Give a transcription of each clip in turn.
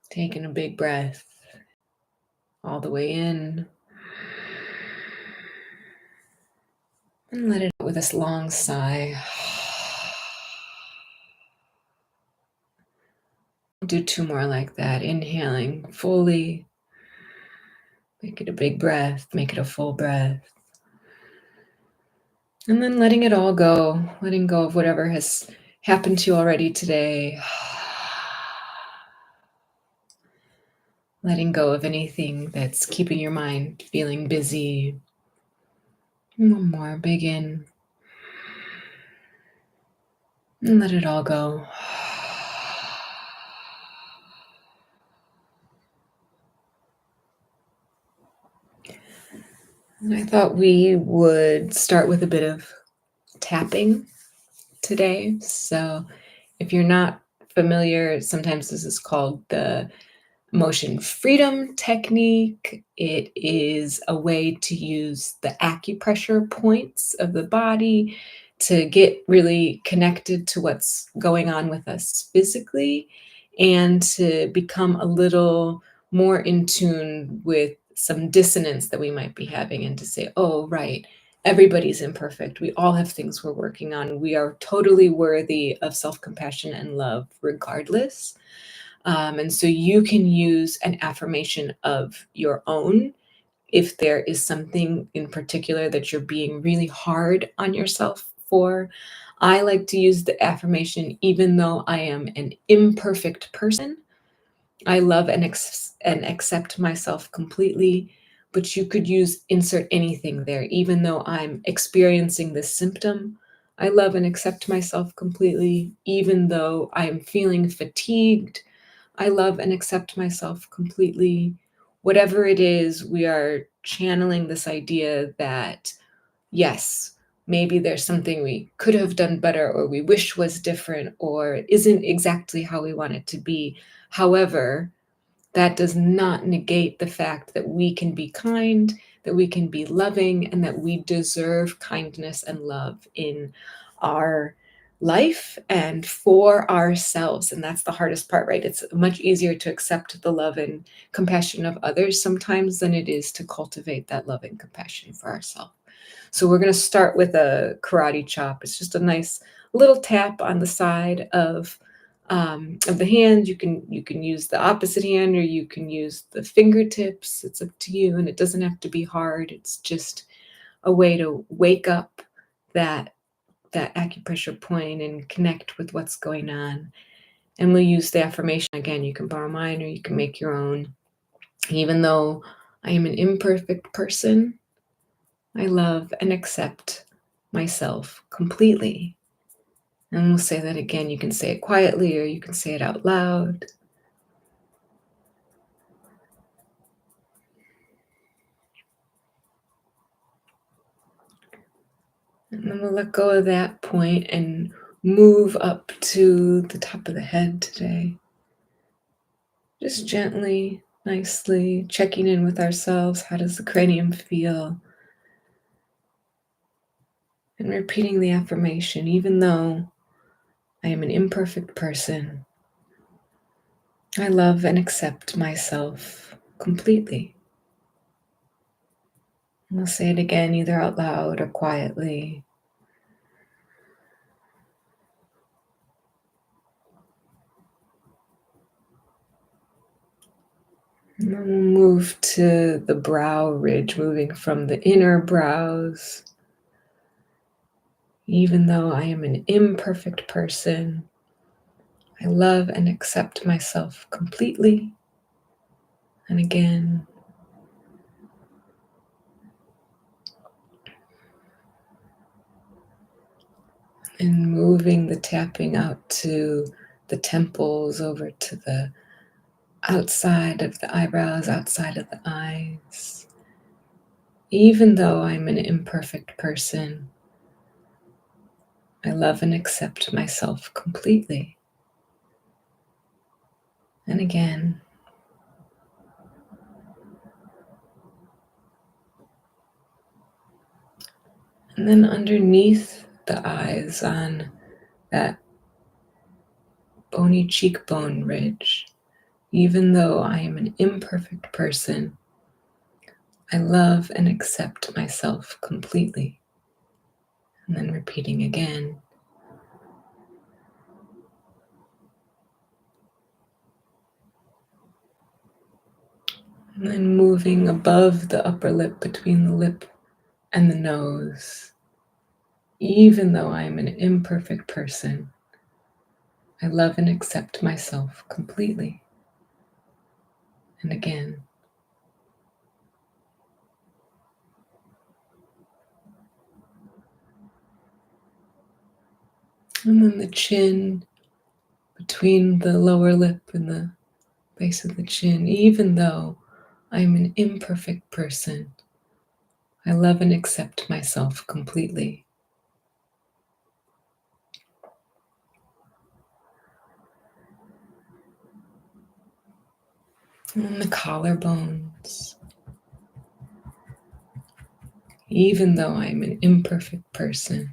Taking a big breath all the way in and let it out with this long sigh. Do two more like that. Inhaling fully. Make it a big breath. Make it a full breath. And then letting it all go. Letting go of whatever has happened to you already today. Letting go of anything that's keeping your mind feeling busy. One more. Big in. And let it all go. And I thought we would start with a bit of tapping today. So if you're not familiar, sometimes this is called the motion freedom technique. It is a way to use the acupressure points of the body to get really connected to what's going on with us physically and to become a little more in tune with some dissonance that we might be having and to say, oh, right, everybody's imperfect. We all have things we're working on. We are totally worthy of self-compassion and love regardless. And so you can use an affirmation of your own if there is something in particular that you're being really hard on yourself for. I like to use the affirmation, even though I am an imperfect person, I love and accept myself completely. But you could use insert anything there, even though I'm experiencing this symptom. I love and accept myself completely, even though I'm feeling fatigued. I love and accept myself completely. Whatever it is, we are channeling this idea that, yes, maybe there's something we could have done better or we wish was different or isn't exactly how we want it to be. However, that does not negate the fact that we can be kind, that we can be loving, and that we deserve kindness and love in our life and for ourselves. And that's the hardest part, right? It's much easier to accept the love and compassion of others sometimes than it is to cultivate that love and compassion for ourselves. So we're going to start with a karate chop. It's just a nice little tap on the side of the hand. You can use the opposite hand or you can use the fingertips. It's up to you, and it doesn't have to be hard. It's just a way to wake up that acupressure point and connect with what's going on. And we'll use the affirmation again. You can borrow mine or you can make your own. Even though I am an imperfect person, I love and accept myself completely. And we'll say that again. You can say it quietly or you can say it out loud. And then we'll let go of that point and move up to the top of the head today. Just gently, nicely checking in with ourselves. How does the cranium feel? And repeating the affirmation, even though I am an imperfect person, I love and accept myself completely. And we'll say it again, either out loud or quietly. And then we'll move to the brow ridge, moving from the inner brows. Even though I am an imperfect person, I love and accept myself completely. And again, and moving the tapping out to the temples, over to the outside of the eyebrows, outside of the eyes. Even though I'm an imperfect person, I love and accept myself completely. And again, and then underneath the eyes on that bony cheekbone ridge, Even though I am an imperfect person, I love and accept myself completely. And then repeating again. And then moving above the upper lip, between the lip and the nose. Even though I am an imperfect person, I love and accept myself completely. And again. And then the chin, between the lower lip and the base of the chin. Even though I am an imperfect person, I love and accept myself completely. And the collarbones. Even though I am an imperfect person,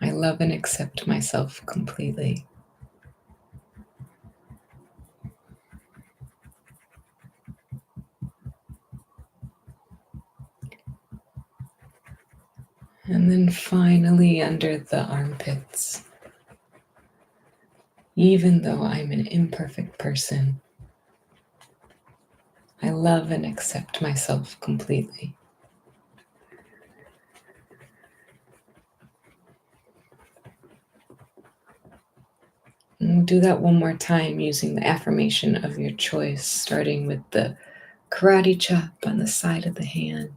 I love and accept myself completely. And then finally under the armpits. Even though I'm an imperfect person, I love and accept myself completely. And do that one more time using the affirmation of your choice, starting with the karate chop on the side of the hand.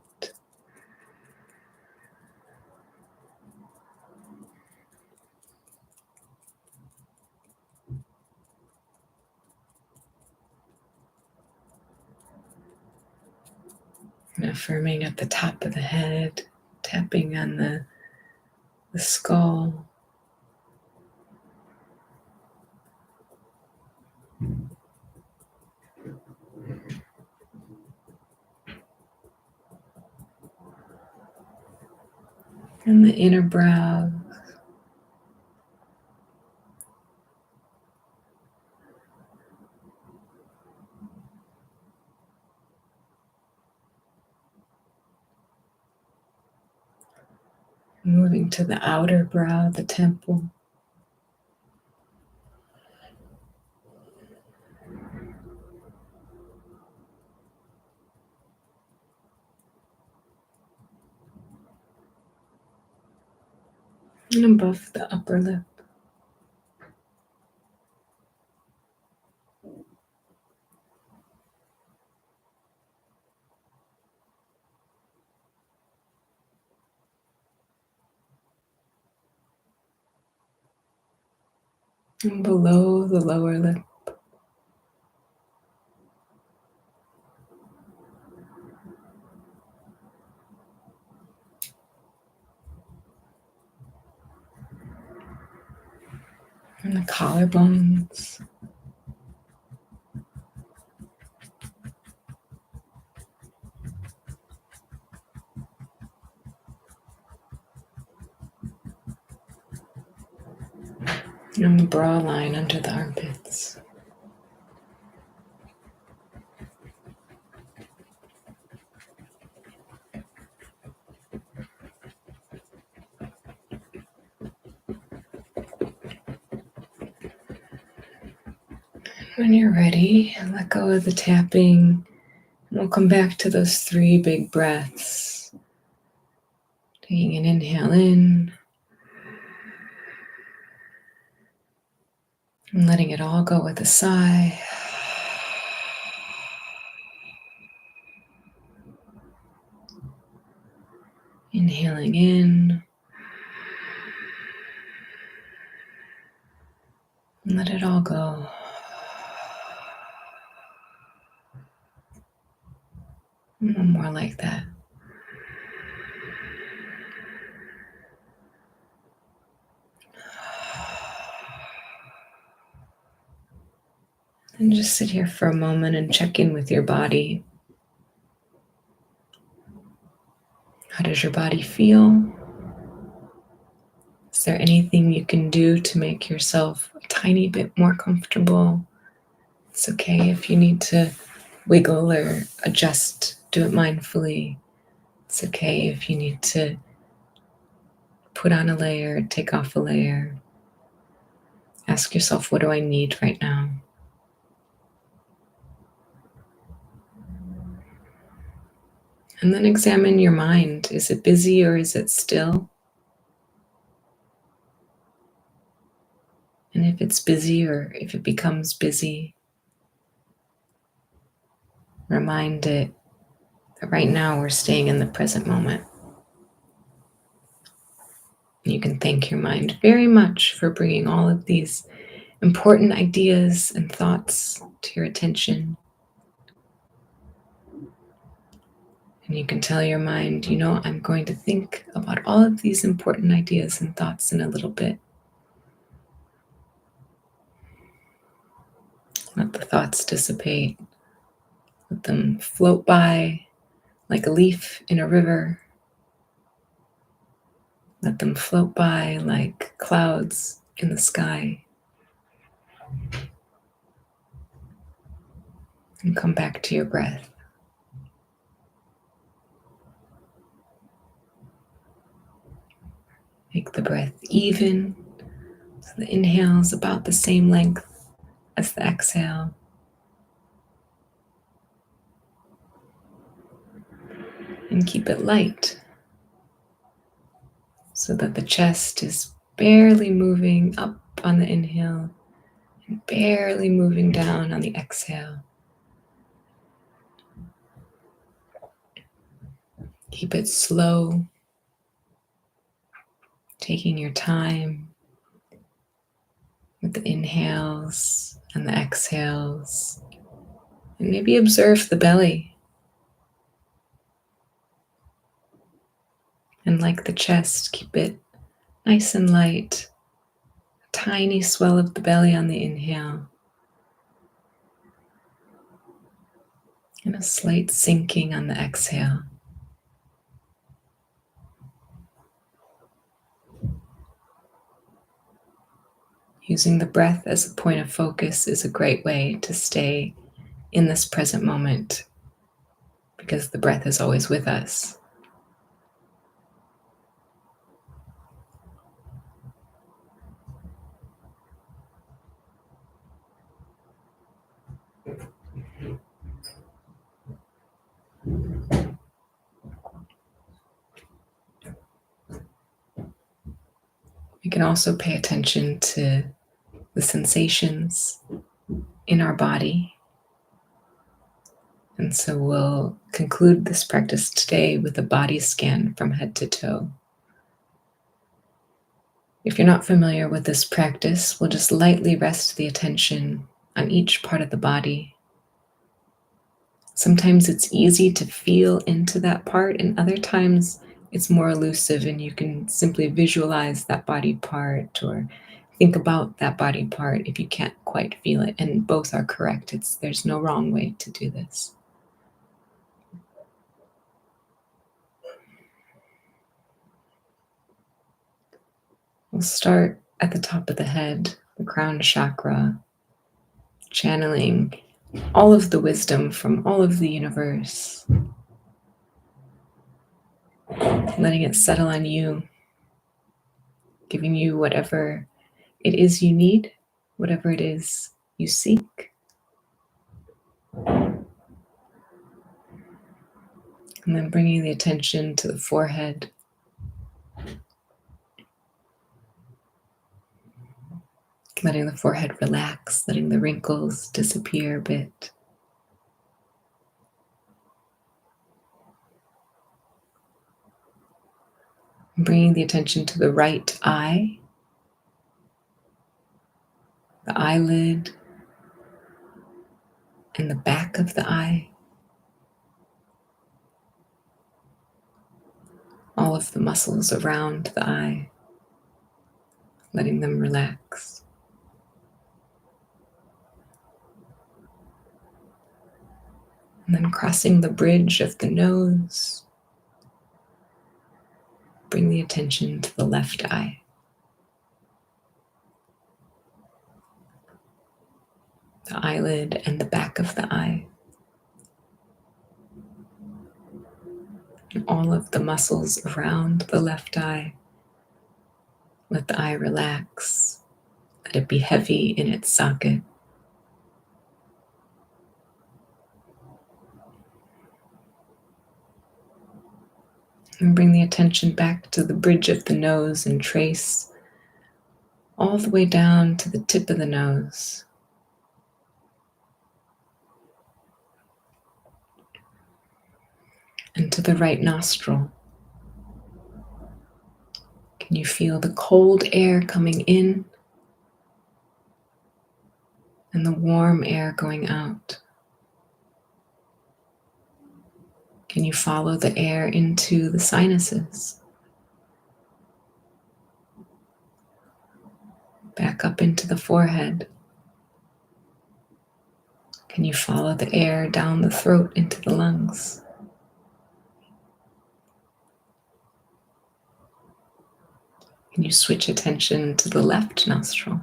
And affirming at the top of the head, tapping on the skull. And the inner brow. Moving to the outer brow, the temple. And above the upper lip. And below the lower lip. And the collarbones. And the brow line under the armpits. When you're ready, let go of the tapping. And we'll come back to those 3 big breaths. Taking an inhale in. And letting it all go with a sigh. Inhaling in. And let it all go. And one more like that. And just sit here for a moment and check in with your body. How does your body feel? Is there anything you can do to make yourself a tiny bit more comfortable? It's okay if you need to wiggle or adjust, do it mindfully. It's okay if you need to put on a layer, take off a layer. Ask yourself, what do I need right now? And then examine your mind. Is it busy or is it still? And if it's busy or if it becomes busy, remind it that right now we're staying in the present moment. You can thank your mind very much for bringing all of these important ideas and thoughts to your attention. And you can tell your mind, I'm going to think about all of these important ideas and thoughts in a little bit. Let the thoughts dissipate. Let them float by like a leaf in a river. Let them float by like clouds in the sky. And come back to your breath. Make the breath even, so the inhale is about the same length as the exhale. And keep it light, so that the chest is barely moving up on the inhale and barely moving down on the exhale. Keep it slow, taking your time with the inhales and the exhales. And maybe observe the belly. And like the chest, keep it nice and light. A tiny swell of the belly on the inhale. And a slight sinking on the exhale. Using the breath as a point of focus is a great way to stay in this present moment, because the breath is always with us. We can also pay attention to the sensations in our body. And so we'll conclude this practice today with a body scan from head to toe. If you're not familiar with this practice, we'll just lightly rest the attention on each part of the body. Sometimes it's easy to feel into that part, and other times it's more elusive and you can simply visualize that body part or think about that body part if you can't quite feel it. And both are correct. There's no wrong way to do this. We'll start at the top of the head, the crown chakra, channeling all of the wisdom from all of the universe, letting it settle on you, giving you whatever it is you need, whatever it is you seek. And then bringing the attention to the forehead, letting the forehead relax, letting the wrinkles disappear a bit. And bringing the attention to the right eye, the eyelid, and the back of the eye. All of the muscles around the eye, letting them relax. And then crossing the bridge of the nose, bring the attention to the left eye. the eyelid, and the back of the eye. And all of the muscles around the left eye. Let the eye relax. Let it be heavy in its socket. And bring the attention back to the bridge of the nose and trace all the way down to the tip of the nose. And to the right nostril. Can you feel the cold air coming in and the warm air going out? Can you follow the air into the sinuses? Back up into the forehead. Can you follow the air down the throat into the lungs? Can you switch attention to the left nostril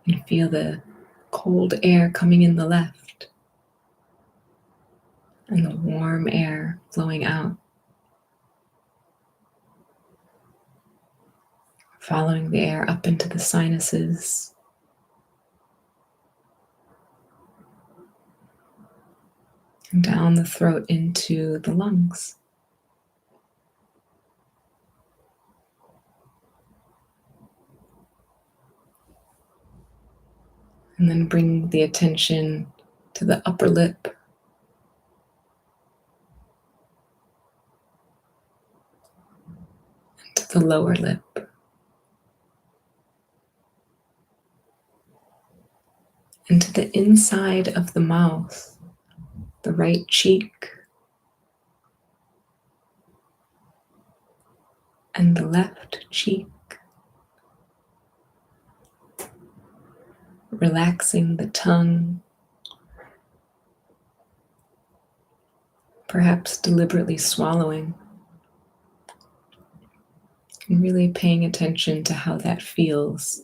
and feel the cold air coming in the left and the warm air flowing out? Following the air up into the sinuses, and down the throat into the lungs. And then bring the attention to the upper lip, and to the lower lip. And to the inside of the mouth, the right cheek, and the left cheek. Relaxing the tongue, perhaps deliberately swallowing, and really paying attention to how that feels,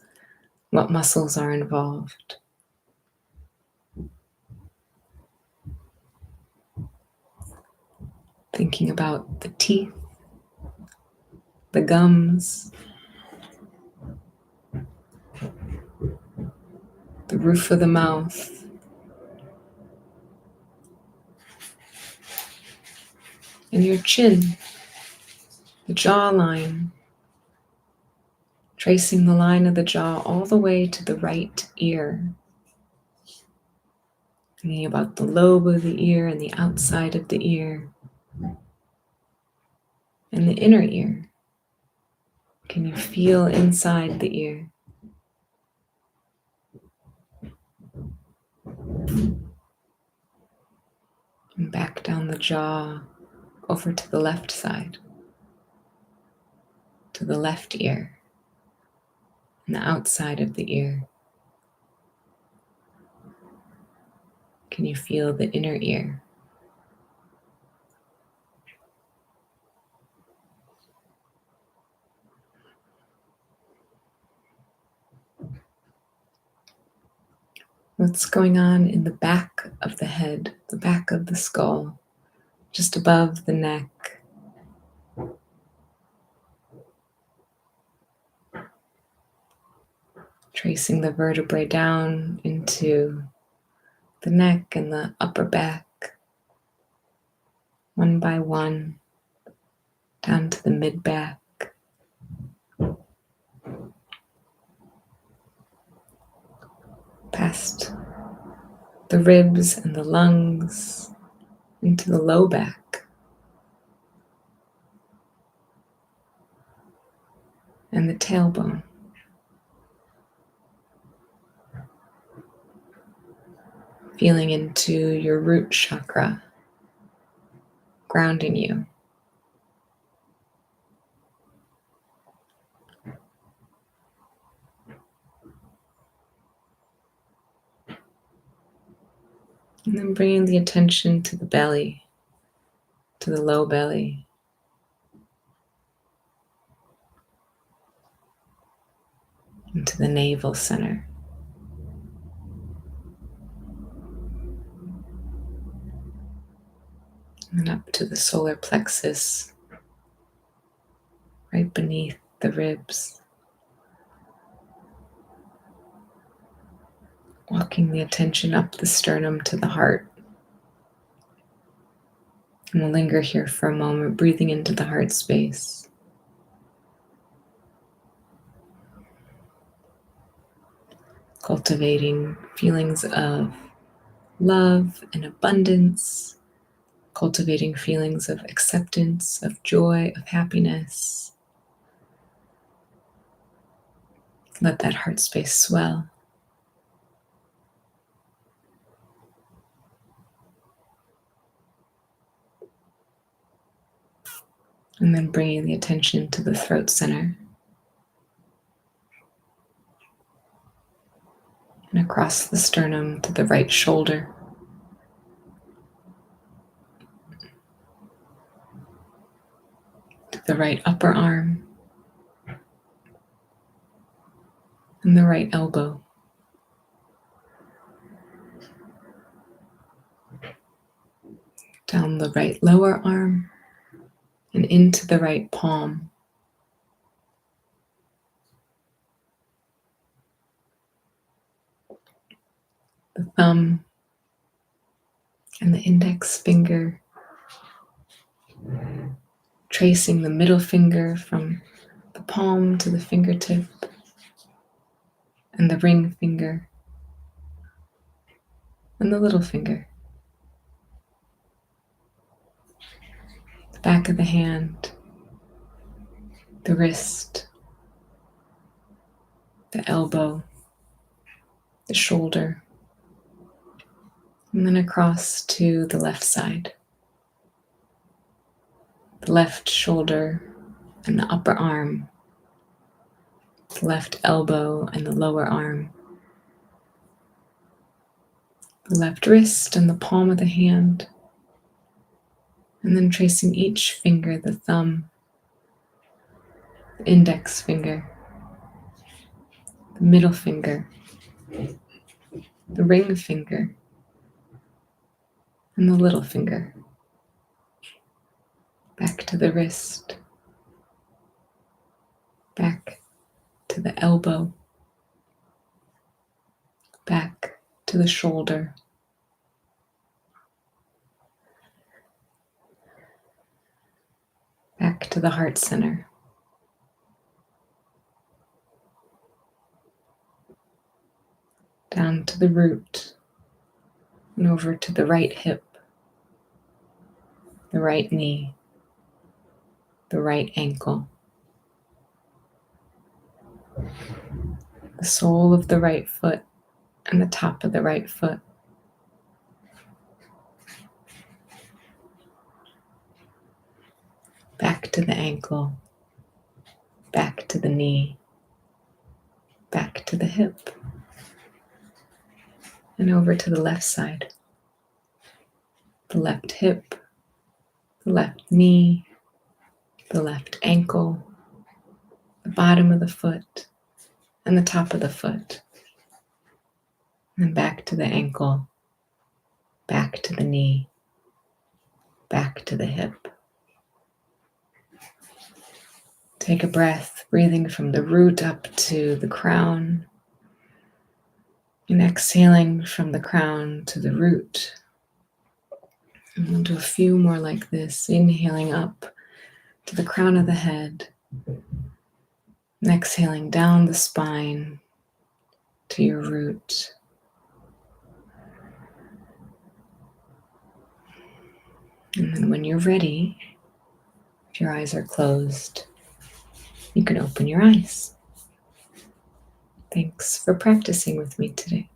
what muscles are involved. Thinking about the teeth, the gums, the roof of the mouth, and your chin, the jawline, tracing the line of the jaw all the way to the right ear. Thinking about the lobe of the ear and the outside of the ear and the inner ear. Can you feel inside the ear? And back down the jaw over to the left side, to the left ear and the outside of the ear. Can you feel the inner ear? What's going on in the back of the head, the back of the skull, just above the neck? Tracing the vertebrae down into the neck and the upper back, one by one, down to the mid-back. Past the ribs and the lungs, into the low back, and the tailbone. Feeling into your root chakra, grounding you. And then bringing the attention to the belly, to the low belly. Into the navel center. And up to the solar plexus, right beneath the ribs. Walking the attention up the sternum to the heart. And we'll linger here for a moment, breathing into the heart space. Cultivating feelings of love and abundance. Cultivating feelings of acceptance, of joy, of happiness. Let that heart space swell. And then bringing the attention to the throat center. And across the sternum to the right shoulder. To the right upper arm. And the right elbow. Down the right lower arm and into the right palm. The thumb and the index finger, tracing the middle finger from the palm to the fingertip, and the ring finger, and the little finger. The back of the hand, the wrist, the elbow, the shoulder, and then across to the left side. The left shoulder and the upper arm, the left elbow and the lower arm, the left wrist and the palm of the hand, and then tracing each finger, the thumb, the index finger, the middle finger, the ring finger, and the little finger. Back to the wrist, back to the elbow, back to the shoulder, back to the heart center. Down to the root and over to the right hip, the right knee, the right ankle, the sole of the right foot and the top of the right foot. Back to the ankle, back to the knee, back to the hip, and over to the left side. The left hip, the left knee, the left ankle, the bottom of the foot, and the top of the foot. And then back to the ankle, back to the knee, back to the hip. Take a breath, breathing from the root up to the crown, and exhaling from the crown to the root. And we'll do a few more like this, inhaling up to the crown of the head, and exhaling down the spine to your root. And then when you're ready, if your eyes are closed, you can open your eyes. Thanks for practicing with me today.